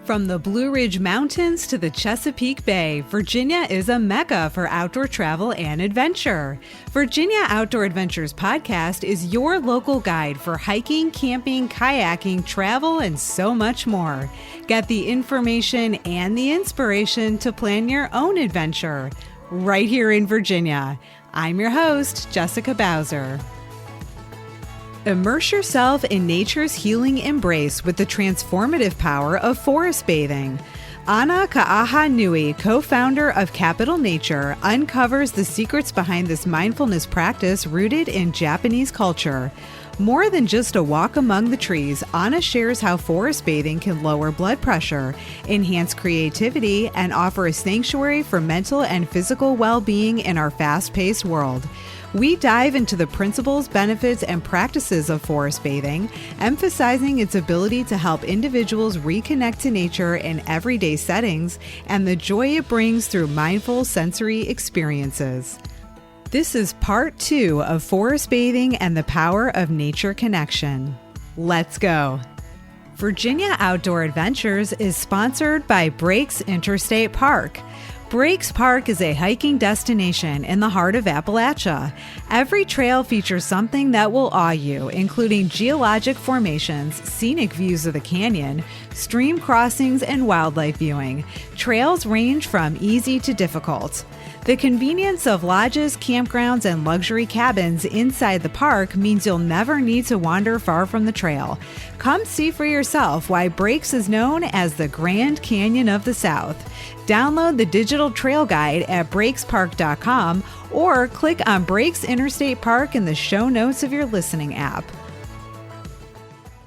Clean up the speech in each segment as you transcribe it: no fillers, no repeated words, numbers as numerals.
From the Blue Ridge Mountains to the Chesapeake Bay, Virginia is a mecca for outdoor travel and adventure. Virginia Outdoor Adventures podcast is your local guide for hiking, camping, kayaking, travel, and so much more. Get the information and the inspiration to plan your own adventure right here in Virginia. I'm your host, Jessica Bowser. Immerse yourself in nature's healing embrace with the transformative power of forest bathing. Ana Ka'ahanui, co-founder of Capital Nature, uncovers the secrets behind this mindfulness practice rooted in Japanese culture. More than just a walk among the trees, Ana shares how forest bathing can lower blood pressure, enhance creativity, and offer a sanctuary for mental and physical well-being in our fast-paced world. We dive into the principles, benefits, and practices of forest bathing, emphasizing its ability to help individuals reconnect to nature in everyday settings and the joy it brings through mindful sensory experiences. This is part 2 of forest bathing and the power of nature connection. Let's go. Virginia Outdoor Adventures is sponsored by Breaks Interstate Park. Breaks Park is a hiking destination in the heart of Appalachia. Every trail features something that will awe you, including geologic formations, scenic views of the canyon, stream crossings, and wildlife viewing. Trails range from easy to difficult. The convenience of lodges, campgrounds, and luxury cabins inside the park means you'll never need to wander far from the trail. Come see for yourself why Breaks is known as the Grand Canyon of the South. Download the digital trail guide at breakspark.com or click on Breaks Interstate Park in the show notes of your listening app.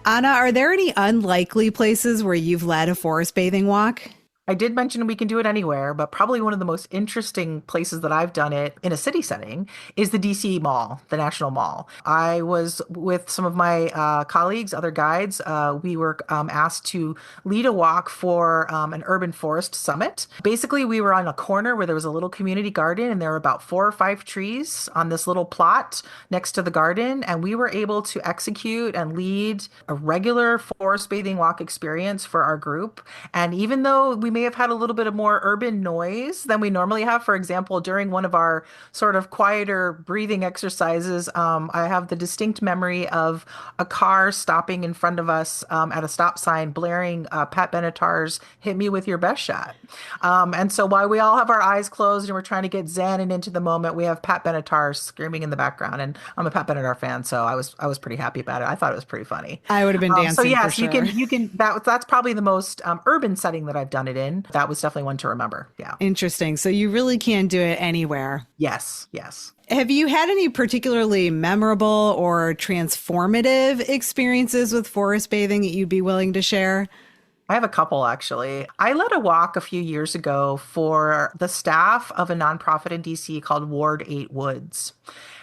Ana, are there any unlikely places where you've led a forest bathing walk? I did mention we can do it anywhere, but probably one of the most interesting places that I've done it in a city setting is the DC Mall, the National Mall. I was with some of my colleagues, other guides. We were asked to lead a walk for an urban forest summit. Basically, we were on a corner where there was a little community garden, and there were about 4 or 5 trees on this little plot next to the garden. And we were able to execute and lead a regular forest bathing walk experience for our group. And even though we may have had a little bit of more urban noise than we normally have. For example, during one of our sort of quieter breathing exercises, I have the distinct memory of a car stopping in front of us at a stop sign, blaring Pat Benatar's "Hit Me With Your Best Shot." And so while we all have our eyes closed and we're trying to get zen and into the moment, we have Pat Benatar screaming in the background. And I'm a Pat Benatar fan, so I was pretty happy about it. I thought it was pretty funny. I would have been dancing. So yes, for sure. you can that's probably the most urban setting that I've done it in. That was definitely one to remember. Yeah. Interesting. So you really can do it anywhere. Yes. Have you had any particularly memorable or transformative experiences with forest bathing that you'd be willing to share? I have a couple, actually. I led a walk a few years ago for the staff of a nonprofit in DC called Ward 8 Woods.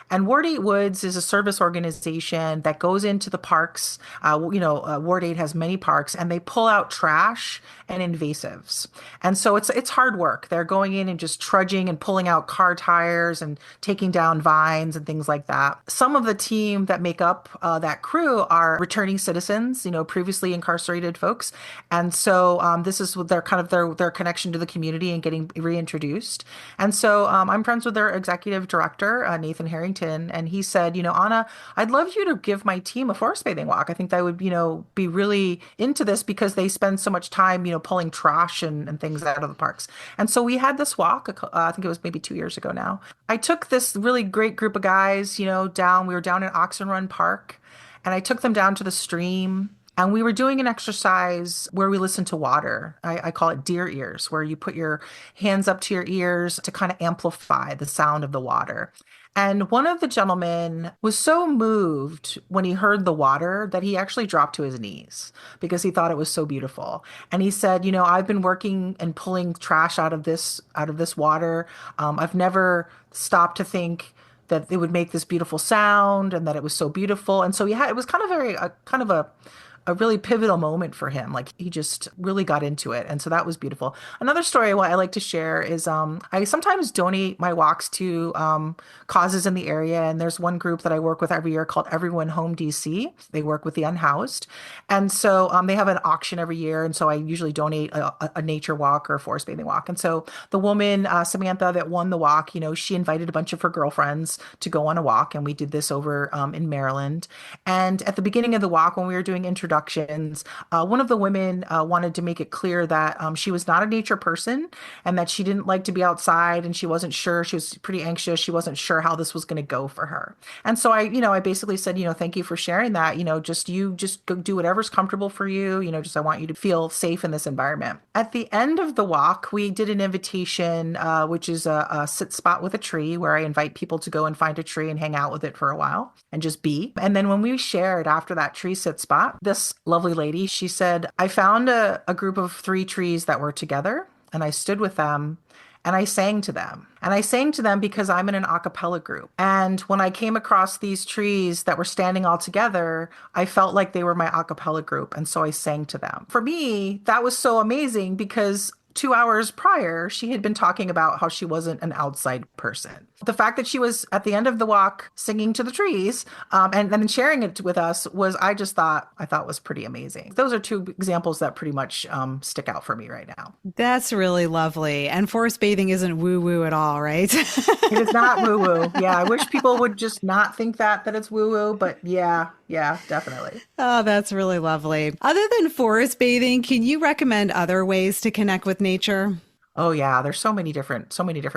And Ward 8 Woods is a service organization that goes into the parks. Ward 8 has many parks, and they pull out trash and invasives. And so it's hard work. They're going in and just trudging and pulling out car tires and taking down vines and things like that. Some of the team that make up that crew are returning citizens, previously incarcerated folks. And so this is their kind of their connection to the community and getting reintroduced. And so I'm friends with their executive director, Nathan Harrington. And he said, Ana, I'd love you to give my team a forest bathing walk. I think they would, be really into this because they spend so much time, pulling trash and things out of the parks. And so we had this walk, I think it was maybe 2 years ago now. I took this really great group of guys, we were down in Oxen Run Park, and I took them down to the stream. And we were doing an exercise where we listen to water. I call it deer ears, where you put your hands up to your ears to kind of amplify the sound of the water. And one of the gentlemen was so moved when he heard the water that he actually dropped to his knees because he thought it was so beautiful. And he said, I've been working and pulling trash out of this water. I've never stopped to think that it would make this beautiful sound and that it was so beautiful. And so it was kind of a really pivotal moment for him. Like he just really got into it. And so that was beautiful. Another story what I like to share is I sometimes donate my walks to causes in the area. And there's one group that I work with every year called Everyone Home DC. They work with the unhoused. And so they have an auction every year. And so I usually donate a nature walk or a forest bathing walk. And so the woman, Samantha, that won the walk, she invited a bunch of her girlfriends to go on a walk. And we did this over in Maryland. And at the beginning of the walk, when we were doing introductions, one of the women wanted to make it clear that she was not a nature person and that she didn't like to be outside and she wasn't sure. She was pretty anxious. She wasn't sure how this was going to go for her. And so I basically said, thank you for sharing that. Just go do whatever's comfortable for you. Just I want you to feel safe in this environment. At the end of the walk, we did an invitation, which is a sit spot with a tree where I invite people to go and find a tree and hang out with it for a while and just be. And then when we shared after that tree sit spot, this lovely lady, she said, I found a group of 3 trees that were together and I stood with them and I sang to them. And I sang to them because I'm in an a cappella group. And when I came across these trees that were standing all together, I felt like they were my a cappella group. And so I sang to them. For me, that was so amazing because 2 hours prior, she had been talking about how she wasn't an outside person. The fact that she was at the end of the walk singing to the trees and then sharing it with us was, I thought was pretty amazing. Those are 2 examples that pretty much stick out for me right now. That's really lovely. And forest bathing isn't woo woo at all, right? It is not woo woo. Yeah, I wish people would just not think that it's woo woo, but yeah, definitely. Oh, that's really lovely. Other than forest bathing, can you recommend other ways to connect with nature? Oh yeah, there's so many different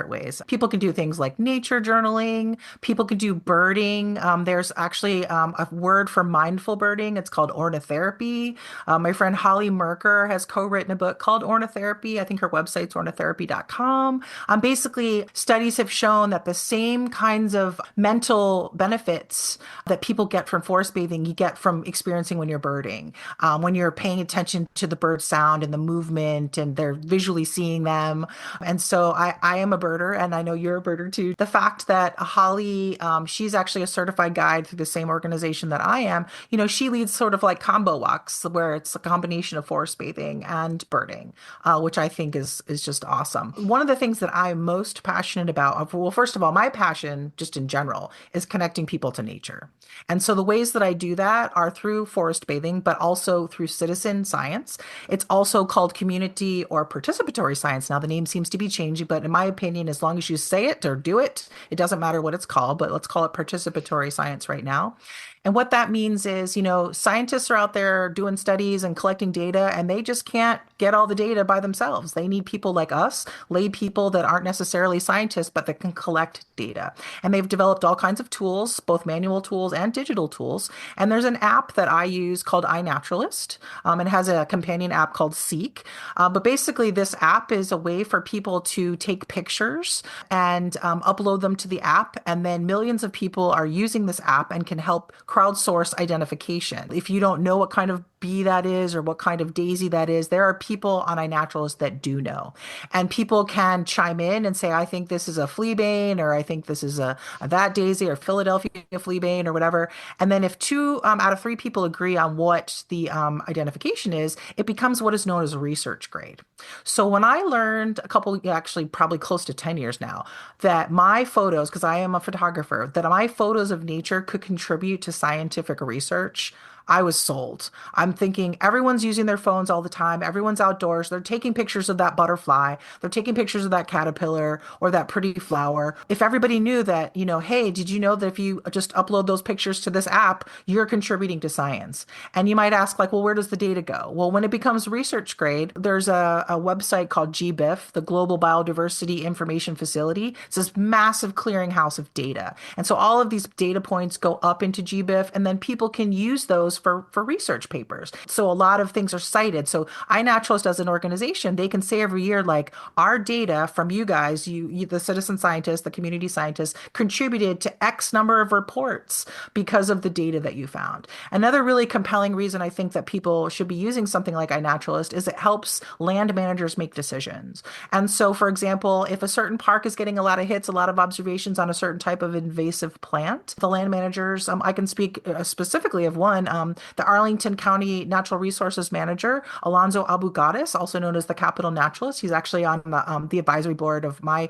ways. People can do things like nature journaling. People can do birding. There's actually a word for mindful birding. It's called ornithotherapy. My friend Holly Merker has co-written a book called Ornithotherapy. I think her website's ornithotherapy.com. Basically, studies have shown that the same kinds of mental benefits that people get from forest bathing, you get from experiencing when you're birding. When you're paying attention to the bird sound and the movement, and they're visually seeing them. And so I am a birder, and I know you're a birder too. The fact that Holly, she's actually a certified guide through the same organization that I am, she leads sort of like combo walks where it's a combination of forest bathing and birding, which I think is just awesome. One of the things that I'm most passionate about, well, first of all, my passion just in general is connecting people to nature. And so the ways that I do that are through forest bathing, but also through citizen science. It's also called community or participatory science. Now, the name seems to be changing, but in my opinion, as long as you say it or do it, it doesn't matter what it's called, but let's call it participatory science right now. And what that means is, scientists are out there doing studies and collecting data, and they just can't get all the data by themselves. They need people like us, lay people that aren't necessarily scientists, but that can collect data. And they've developed all kinds of tools, both manual tools and digital tools. And there's an app that I use called iNaturalist. It has a companion app called Seek. But basically, this app is a way for people to take pictures and upload them to the app. And then millions of people are using this app and can help crowdsource identification. If you don't know what kind of bee that is or what kind of daisy that is, there are people on iNaturalist that do know. And people can chime in and say, I think this is a fleabane, or I think this is a that daisy, or Philadelphia fleabane, or whatever. And then if 2 out of 3 people agree on what the identification is, it becomes what is known as a research grade. So when I learned actually probably close to 10 years now, that my photos, because I am a photographer, that my photos of nature could contribute to scientific research, I was sold. I'm thinking everyone's using their phones all the time. Everyone's outdoors. They're taking pictures of that butterfly. They're taking pictures of that caterpillar or that pretty flower. If everybody knew that, hey, did you know that if you just upload those pictures to this app, you're contributing to science? And you might ask, like, well, where does the data go? Well, when it becomes research grade, there's a website called GBIF, the Global Biodiversity Information Facility. It's this massive clearinghouse of data. And so all of these data points go up into GBIF, and then people can use those for research papers. So a lot of things are cited. So iNaturalist as an organization, they can say every year, like, our data from you guys, you the citizen scientists, the community scientists, contributed to X number of reports because of the data that you found. Another really compelling reason I think that people should be using something like iNaturalist is it helps land managers make decisions. And so, for example, if a certain park is getting a lot of hits, a lot of observations on a certain type of invasive plant, the land managers, I can speak specifically of one, the Arlington County Natural Resources Manager, Alonzo Abu-Ghadas, also known as the Capital Naturalist. He's actually on the advisory board of my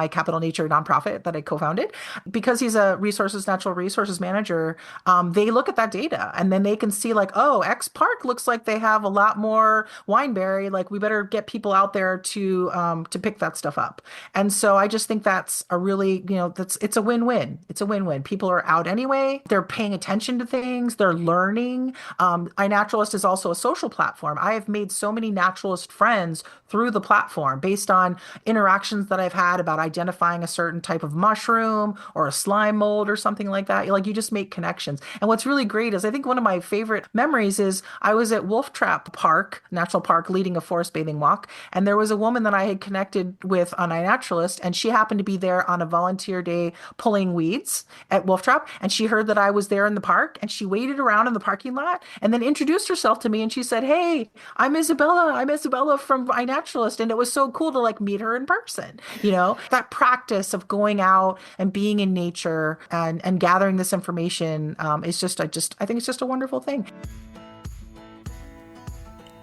Capital Nature nonprofit that I co-founded. Because he's a natural resources manager, they look at that data and then they can see like, oh, X Park looks like they have a lot more wineberry. Like we better get people out there to pick that stuff up. And so I just think that's a really, it's a win-win. It's a win-win. People are out anyway. They're paying attention to things. They're learning. iNaturalist is also a social platform. I have made so many naturalist friends through the platform based on interactions that I've had about identifying a certain type of mushroom or a slime mold or something like that. Like you just make connections. And what's really great is I think one of my favorite memories is I was at Wolf Trap Park, National Park, leading a forest bathing walk. And there was a woman that I had connected with on iNaturalist, and she happened to be there on a volunteer day pulling weeds at Wolf Trap. And she heard that I was there in the park, and she waited around in the parking lot and then introduced herself to me. And she said, "Hey, I'm Isabella. I'm Isabella from iNaturalist." And it was so cool to like meet her in person. That practice of going out and being in nature and gathering this information is I think it's just a wonderful thing.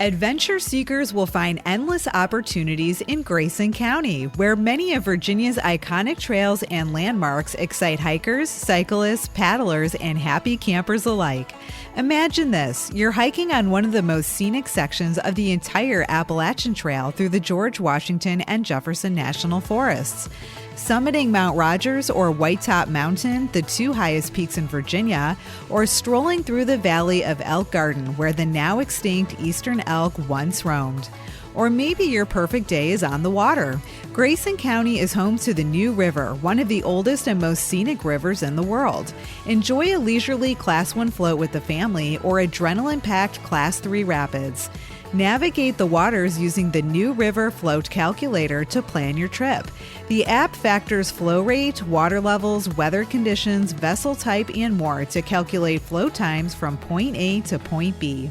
Adventure seekers will find endless opportunities in Grayson County, where many of Virginia's iconic trails and landmarks excite hikers, cyclists, paddlers, and happy campers alike. Imagine this: you're hiking on one of the most scenic sections of the entire Appalachian Trail through the George Washington and Jefferson National Forests. Summiting Mount Rogers or White Top Mountain, the two highest peaks in Virginia, or strolling through the valley of Elk Garden, where the now extinct eastern elk once roamed. Or maybe your perfect day is on the water. Grayson County is home to the New River, one of the oldest and most scenic rivers in the world. Enjoy a leisurely Class 1 float with the family or adrenaline-packed Class 3 rapids. Navigate the waters using the New River Float Calculator to plan your trip. The app factors flow rate, water levels, weather conditions, vessel type, and more to calculate float times from point A to point B.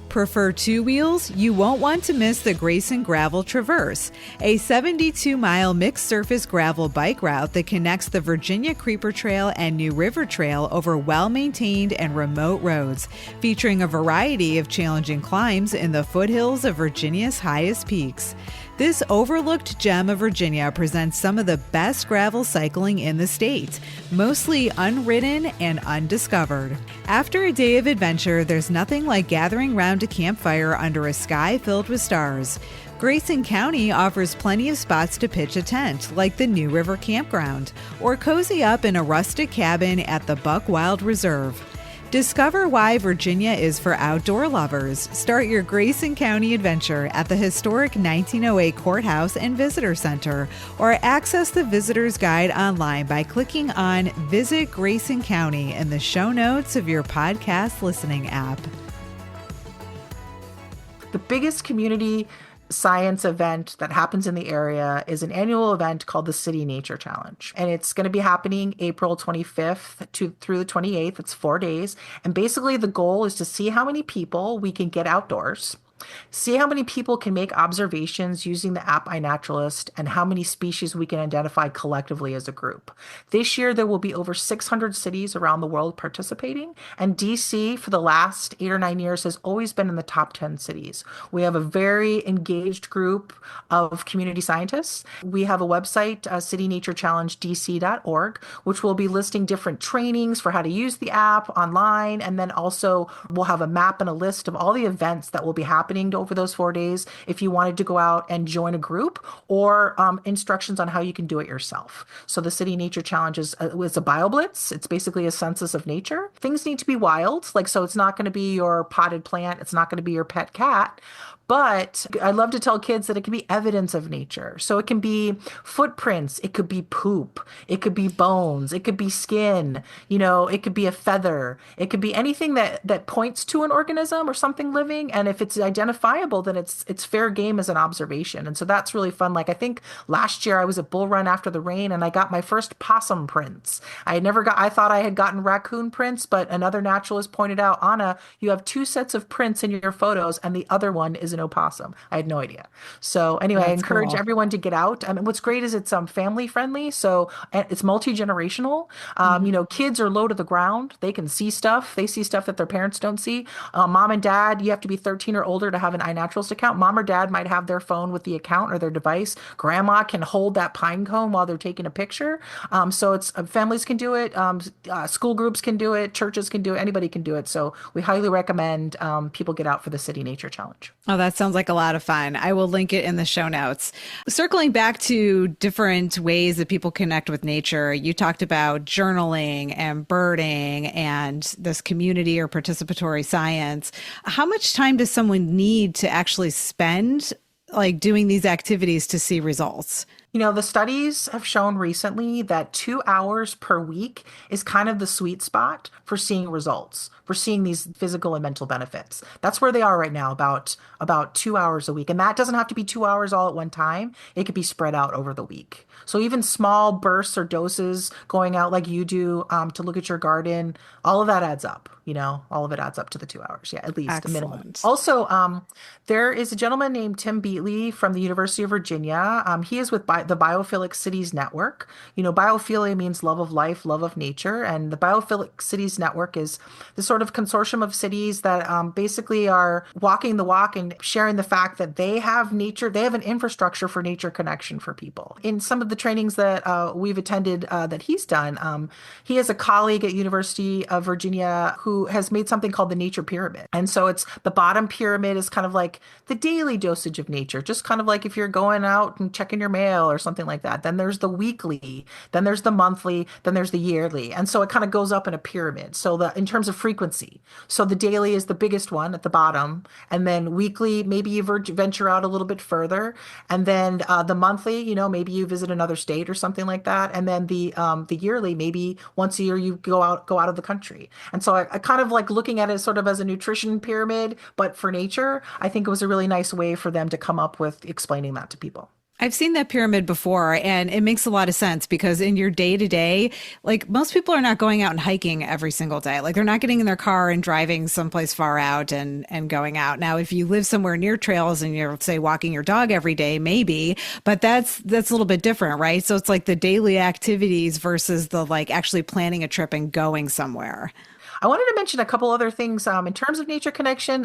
Prefer two wheels? You won't want to miss the Grayson Gravel Traverse, a 72-mile mixed-surface gravel bike route that connects the Virginia Creeper Trail and New River Trail over well-maintained and remote roads, featuring a variety of challenging climbs in the foothills of Virginia's highest peaks. This overlooked gem of Virginia presents some of the best gravel cycling in the state, mostly unridden and undiscovered. After a day of adventure, there's nothing like gathering round a campfire under a sky filled with stars. Grayson County offers plenty of spots to pitch a tent, like the New River Campground, or cozy up in a rustic cabin at the Buck Wild Reserve. Discover why Virginia is for outdoor lovers. Start your Grayson County adventure at the historic 1908 Courthouse and Visitor Center, or access the Visitor's Guide online by clicking on Visit Grayson County in the show notes of your podcast listening app. The biggest community science event that happens in the area is an annual event called the City Nature Challenge. And it's going to be happening April 25th through the 28th. It's 4 days. And basically the goal is to see how many people we can get outdoors, see how many people can make observations using the app iNaturalist, and how many species we can identify collectively as a group. This year, there will be over 600 cities around the world participating, and DC for the last 8 or 9 years has always been in the top 10 cities. We have a very engaged group of community scientists. We have a website, citynaturechallengedc.org, which will be listing different trainings for how to use the app online, and then also we'll have a map and a list of all the events that will be happening over those 4 days if you wanted to go out and join a group, or instructions on how you can do it yourself. So the City Nature Challenge is a BioBlitz. It's basically a census of nature. Things need to be wild, so it's not going to be your potted plant. It's not going to be your pet cat. But I love to tell kids that it can be evidence of nature. So it can be footprints, it could be poop, it could be bones, it could be skin, it could be a feather, it could be anything that points to an organism or something living. And if it's identifiable, then it's fair game as an observation. And so that's really fun. I think last year I was at Bull Run after the rain and I got my first possum prints. I thought I had gotten raccoon prints, but another naturalist pointed out, Anna, you have 2 sets of prints in your photos and the other one is is an opossum? I had no idea. So anyway, I That's encourage cool. everyone to get out. I mean, what's great is it's family friendly, so and it's multi-generational. Kids are low to the ground. They can see stuff. They see stuff that their parents don't see. Mom and dad, you have to be 13 or older to have an iNaturalist account. Mom or dad might have their phone with the account or their device. Grandma can hold that pine cone while they're taking a picture. So it's families can do it. School groups can do it. Churches can do it. Anybody can do it. So we highly recommend people get out for the City Nature Challenge. Oh, that sounds like a lot of fun. I will link it in the show notes. Circling back to different ways that people connect with nature, you talked about journaling and birding and this community or participatory science. How much time does someone need to actually spend like doing these activities to see results? The studies have shown recently that 2 hours per week is kind of the sweet spot for seeing results, for seeing these physical and mental benefits. That's where they are right now, about 2 hours a week. And that doesn't have to be 2 hours all at one time. It could be spread out over the week. So even small bursts or doses going out like you do to look at your garden, all of that adds up. All of it adds up to the 2 hours. Yeah, at least a minimum. Excellent. Also, there is a gentleman named Tim Beatley from the University of Virginia. He is with the Biophilic Cities Network. Biophilia means love of life, love of nature. And the Biophilic Cities Network is the sort of consortium of cities that basically are walking the walk and sharing the fact that they have nature, they have an infrastructure for nature connection for people. In some of the trainings that we've attended that he's done, he has a colleague at University of Virginia who has made something called the nature pyramid. And so it's the bottom pyramid is kind of like the daily dosage of nature, just kind of like if you're going out and checking your mail or something like that. Then there's the weekly, then there's the monthly, then there's the yearly. And so it kind of goes up in a pyramid. So in terms of frequency, so the daily is the biggest one at the bottom. And then weekly, maybe you venture out a little bit further. And then the monthly, maybe you visit another state or something like that. And then the yearly, maybe once a year you go out of the country. And so I kind of like looking at it sort of as a nutrition pyramid, but for nature, I think it was a really nice way for them to come up with explaining that to people. I've seen that pyramid before, and it makes a lot of sense because in your day to day, like most people are not going out and hiking every single day. Like they're not getting in their car and driving someplace far out and going out. Now, if you live somewhere near trails and you're, say, walking your dog every day, maybe, but that's a little bit different, right? So it's like the daily activities versus the like actually planning a trip and going somewhere. I wanted to mention a couple other things in terms of nature connection.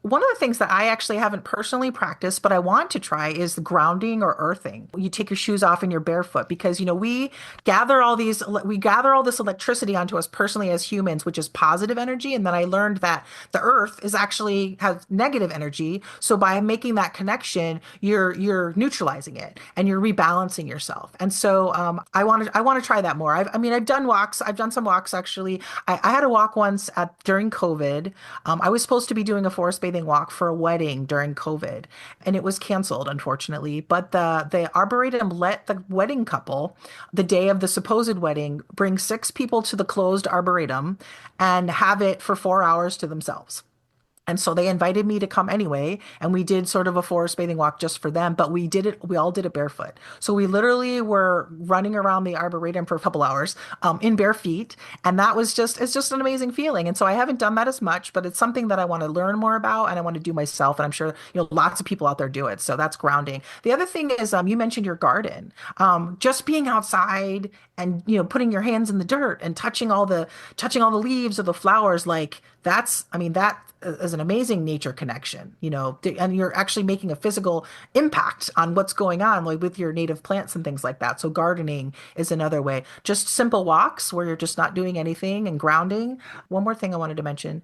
One of the things that I actually haven't personally practiced, but I want to try is the grounding or earthing. You take your shoes off and you're barefoot because, we gather all this electricity onto us personally as humans, which is positive energy. And then I learned that the earth has negative energy. So by making that connection, you're neutralizing it and you're rebalancing yourself. And so I want to try that more. I've done walks. I've done some walks actually. I had a walk once during COVID. I was supposed to be doing a forest bathing walk for a wedding during COVID, and it was canceled, unfortunately. But the Arboretum let the wedding couple, the day of the supposed wedding, bring 6 people to the closed Arboretum and have it for 4 hours to themselves. And so they invited me to come anyway, and we did sort of a forest bathing walk just for them, but we all did it barefoot. So we literally were running around the Arboretum for a couple hours in bare feet. And it's just an amazing feeling. And so I haven't done that as much, but it's something that I want to learn more about and I want to do myself. And I'm sure, lots of people out there do it. So that's grounding. The other thing is, you mentioned your garden, just being outside and, putting your hands in the dirt and touching all the leaves or the flowers, like that is an amazing nature connection, and you're actually making a physical impact on what's going on, like with your native plants and things like that. So gardening is another way. Just simple walks where you're just not doing anything and grounding. One more thing I wanted to mention.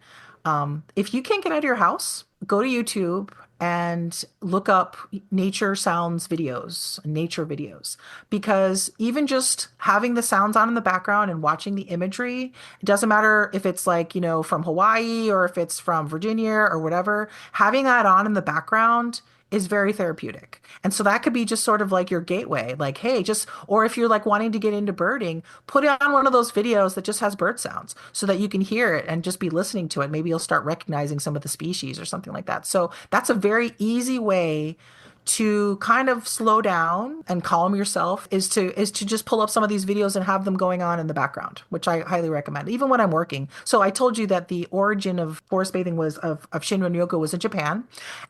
If you can't get out of your house, go to YouTube and look up nature sounds videos, nature videos, because even just having the sounds on in the background and watching the imagery, it doesn't matter if it's like, from Hawaii or if it's from Virginia or whatever, having that on in the background is very therapeutic. And so that could be just sort of like your gateway, like, hey, or if you're like wanting to get into birding, put on one of those videos that just has bird sounds so that you can hear it and just be listening to it. Maybe you'll start recognizing some of the species or something like that. So that's a very easy way to kind of slow down and calm yourself is to just pull up some of these videos and have them going on in the background, which I highly recommend, even when I'm working. So I told you that the origin of forest bathing was of Shinrin yoga was in Japan,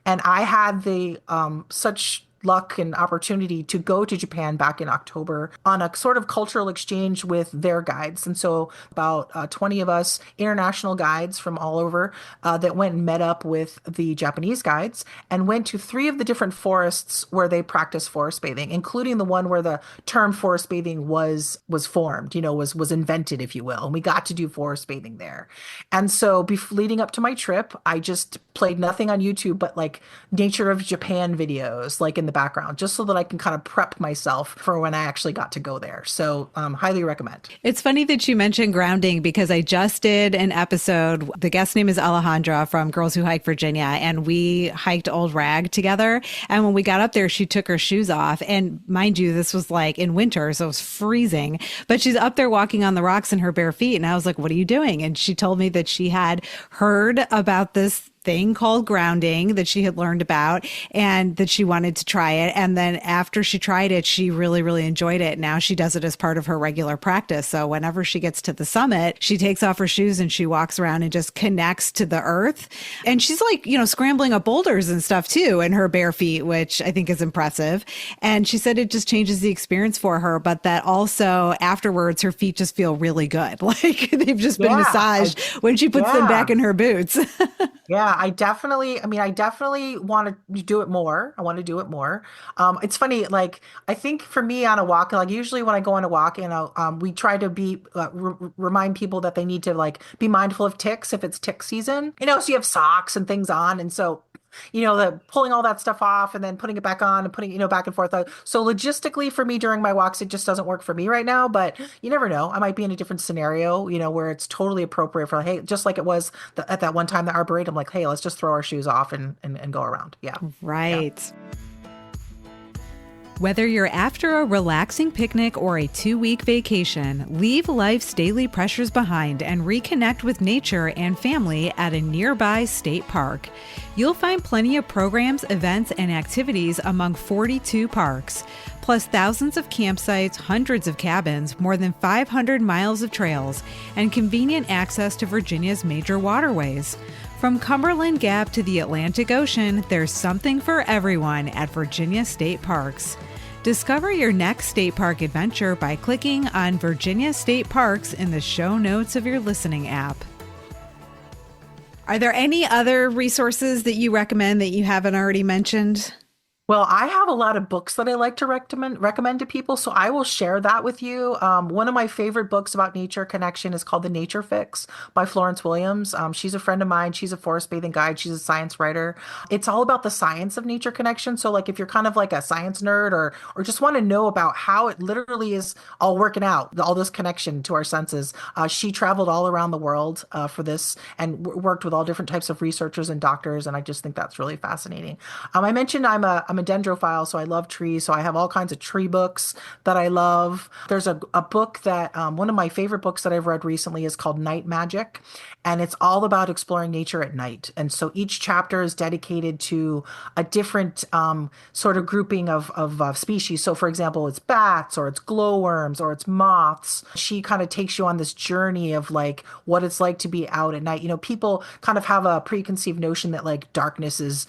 and I had the such luck and opportunity to go to Japan back in October on a sort of cultural exchange with their guides. And so about 20 of us international guides from all over that went and met up with the Japanese guides and went to three of the different forests where they practice forest bathing, including the one where the term forest bathing was formed, was invented, if you will. And we got to do forest bathing there. And so leading up to my trip, I just played nothing on YouTube but like Nature of Japan videos, like in the background, just so that I can kind of prep myself for when I actually got to go there. So highly recommend. It's funny that you mentioned grounding because I just did an episode. The guest name is Alejandra from Girls Who Hike Virginia, and we hiked Old Rag together. And when we got up there, she took her shoes off. And mind you, this was like in winter, so it was freezing. But she's up there walking on the rocks in her bare feet. And I was like, what are you doing? And she told me that she had heard about this thing called grounding that she had learned about and that she wanted to try it. And then after she tried it, she really, really enjoyed it. Now she does it as part of her regular practice. So whenever she gets to the summit, she takes off her shoes and she walks around and just connects to the earth. And she's like, scrambling up boulders and stuff too in her bare feet, which I think is impressive. And she said it just changes the experience for her, but that also afterwards, her feet just feel really good. Like they've just been massaged when she puts them back in her boots. Yeah, I definitely want to do it more. I want to do it more. It's funny, like, I think for me on a walk, like usually when I go on a walk, we try to remind people that they need to like be mindful of ticks if it's tick season, so you have socks and things on. And so the pulling all that stuff off and then putting it back on and putting, back and forth. So logistically for me during my walks, it just doesn't work for me right now, but you never know. I might be in a different scenario, where it's totally appropriate for, hey, just like it was at that one time, the Arboretum, like, hey, let's just throw our shoes off and go around. Yeah. Right. Yeah. Whether you're after a relaxing picnic or a 2-week vacation, leave life's daily pressures behind and reconnect with nature and family at a nearby state park. You'll find plenty of programs, events, and activities among 42 parks, plus thousands of campsites, hundreds of cabins, more than 500 miles of trails, and convenient access to Virginia's major waterways. From Cumberland Gap to the Atlantic Ocean, there's something for everyone at Virginia State Parks. Discover your next state park adventure by clicking on Virginia State Parks in the show notes of your listening app. Are there any other resources that you recommend that you haven't already mentioned? Well, I have a lot of books that I like to recommend to people, so I will share that with you. One of my favorite books about nature connection is called The Nature Fix by Florence Williams. She's a friend of mine. She's a forest bathing guide. She's a science writer. It's all about the science of nature connection. So like if you're kind of like a science nerd or just want to know about how it literally is all working out, all this connection to our senses. She traveled all around the world for this and worked with all different types of researchers and doctors, and I just think that's really fascinating. I mentioned I'm a dendrophile, so I love trees. So I have all kinds of tree books that I love. There's a book that one of my favorite books that I've read recently is called Night Magic, and it's all about exploring nature at night. And so each chapter is dedicated to a different sort of grouping of species. So for example, it's bats or it's glowworms or it's moths. She kind of takes you on this journey of like what it's like to be out at night. People kind of have a preconceived notion that like darkness is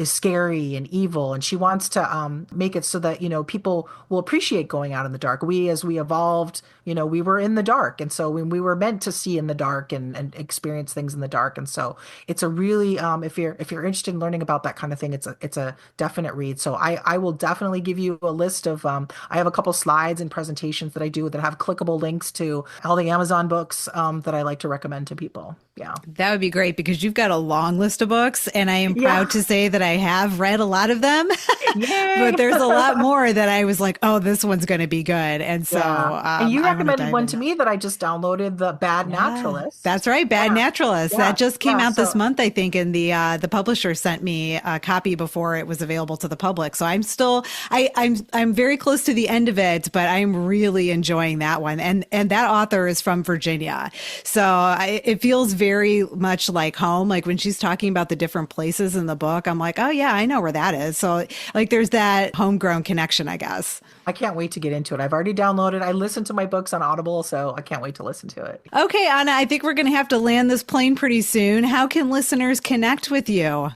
scary and evil, and she wants to make it so that people will appreciate going out in the dark. As we evolved, we were in the dark, and so when we were meant to see in the dark and experience things in the dark. And so it's a really if you're interested in learning about that kind of thing, it's a definite read. So I will definitely give you a list of I have a couple slides and presentations that I do that have clickable links to all the Amazon books that I like to recommend to people. Yeah, that would be great because you've got a long list of books, and I am proud to say that I have read a lot of them. But there's a lot more that I was like, oh, this one's going to be good. And so and you recommended one to me that I just downloaded, the Bad Naturalists. That's right, Bad Naturalists. That just came out this month, I think, and the publisher sent me a copy before it was available to the public. So I'm still I'm very close to the end of it, but I'm really enjoying that one. And that author is from Virginia, so it feels very much like home. Like when she's talking about the different places in the book, I'm like, oh yeah, I know where that is. So like there's that homegrown connection, I guess. I can't wait to get into it. I've already downloaded. I listen to my books on Audible, so I can't wait to listen to it. Okay, Anna, I think we're going to have to land this plane pretty soon. How can listeners connect with you?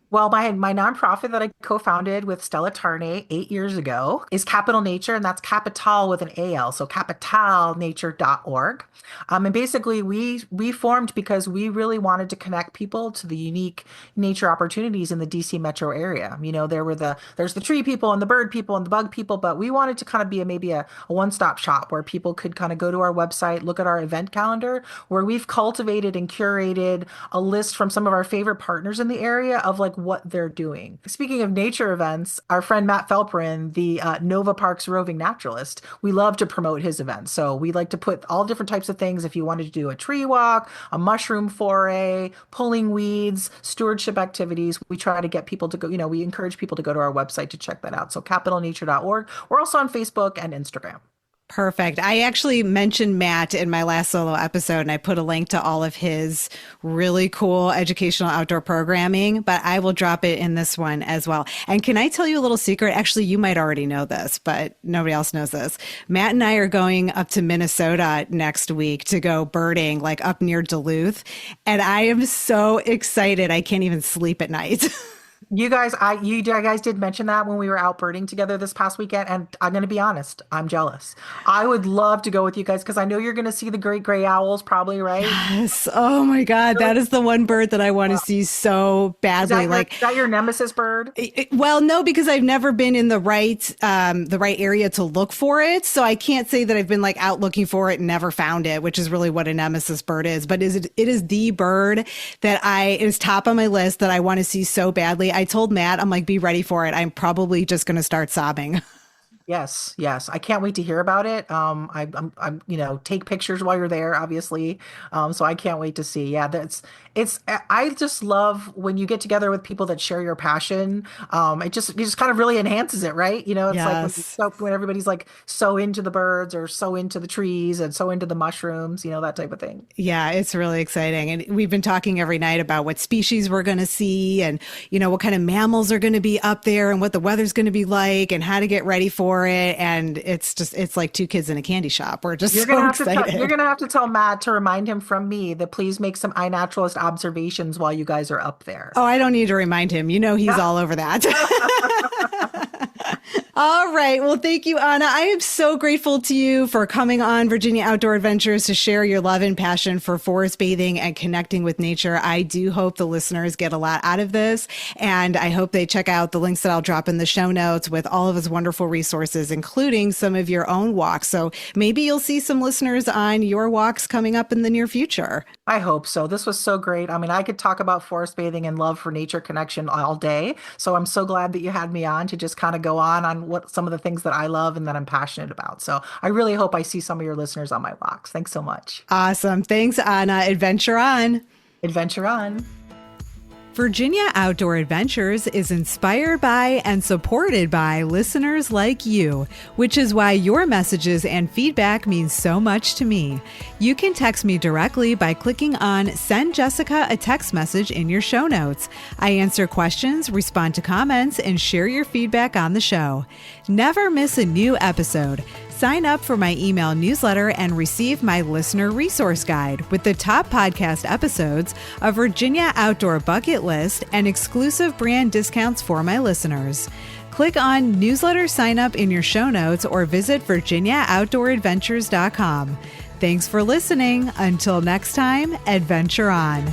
Well, my nonprofit that I co-founded with Stella Tarnay 8 years ago is Capital Nature, and that's Capital with an AL, so capitalnature.org. And basically, we formed because we really wanted to connect people to the unique nature opportunities in the DC metro area. There's the tree people and the bird people and the bug people, but we wanted to kind of be maybe a one-stop shop where people could kind of go to our website, look at our event calendar, where we've cultivated and curated a list from some of our favorite partners in the area of like what they're doing. Speaking of nature events, our friend Matt Felperin, the Nova Parks roving naturalist, we love to promote his events. So we like to put all different types of things. If you wanted to do a tree walk, a mushroom foray, pulling weeds, stewardship activities, we try to get people to go, we encourage people to go to our website to check that out. So capitalnature.org. We're also on Facebook and Instagram. Perfect. I actually mentioned Matt in my last solo episode, and I put a link to all of his really cool educational outdoor programming, but I will drop it in this one as well. And can I tell you a little secret? Actually, you might already know this, but nobody else knows this. Matt and I are going up to Minnesota next week to go birding, like up near Duluth. And I am so excited. I can't even sleep at night. You guys did mention that when we were out birding together this past weekend, and I'm going to be honest, I'm jealous. I would love to go with you guys because I know you're going to see the great gray owls, probably, right? Yes. Oh my God, that is the one bird that I want to see so badly. Is that your nemesis bird? Well, no, because I've never been in the right area to look for it, so I can't say that I've been like out looking for it and never found it, which is really what a nemesis bird is. But it is the bird that is top on my list that I want to see so badly. I told Matt, I'm like, be ready for it. I'm probably just going to start sobbing. Yes, yes. I can't wait to hear about it. I'm take pictures while you're there, obviously. So I can't wait to see. Yeah, I just love when you get together with people that share your passion. It just kind of really enhances it, right? It's Yes. like when everybody's like so into the birds or so into the trees and so into the mushrooms, that type of thing. Yeah, it's really exciting. And we've been talking every night about what species we're going to see and, what kind of mammals are going to be up there and what the weather's going to be like and how to get ready for it. And it's like two kids in a candy shop. We're just so excited. You're going to have to tell Matt to remind him from me that please make some iNaturalist observations while you guys are up there. Oh, I don't need to remind him. He's all over that. All right. Well, thank you, Anna. I am so grateful to you for coming on Virginia Outdoor Adventures to share your love and passion for forest bathing and connecting with nature. I do hope the listeners get a lot out of this, and I hope they check out the links that I'll drop in the show notes with all of his wonderful resources, including some of your own walks. So maybe you'll see some listeners on your walks coming up in the near future. I hope so. This was so great. I mean, I could talk about forest bathing and love for nature connection all day. So I'm so glad that you had me on to just kind of go on what some of the things that I love and that I'm passionate about. So I really hope I see some of your listeners on my walks. Thanks so much. Awesome. Thanks, Anna. Adventure on. Adventure on. Virginia Outdoor Adventures is inspired by and supported by listeners like you, which is why your messages and feedback mean so much to me. You can text me directly by clicking on Send Jessica a Text Message in your show notes. I answer questions, respond to comments, and share your feedback on the show. Never miss a new episode. Sign up for my email newsletter and receive my listener resource guide with the top podcast episodes, a Virginia Outdoor bucket list, and exclusive brand discounts for my listeners. Click on newsletter sign up in your show notes or visit virginiaoutdooradventures.com. Thanks for listening. Until next time, adventure on.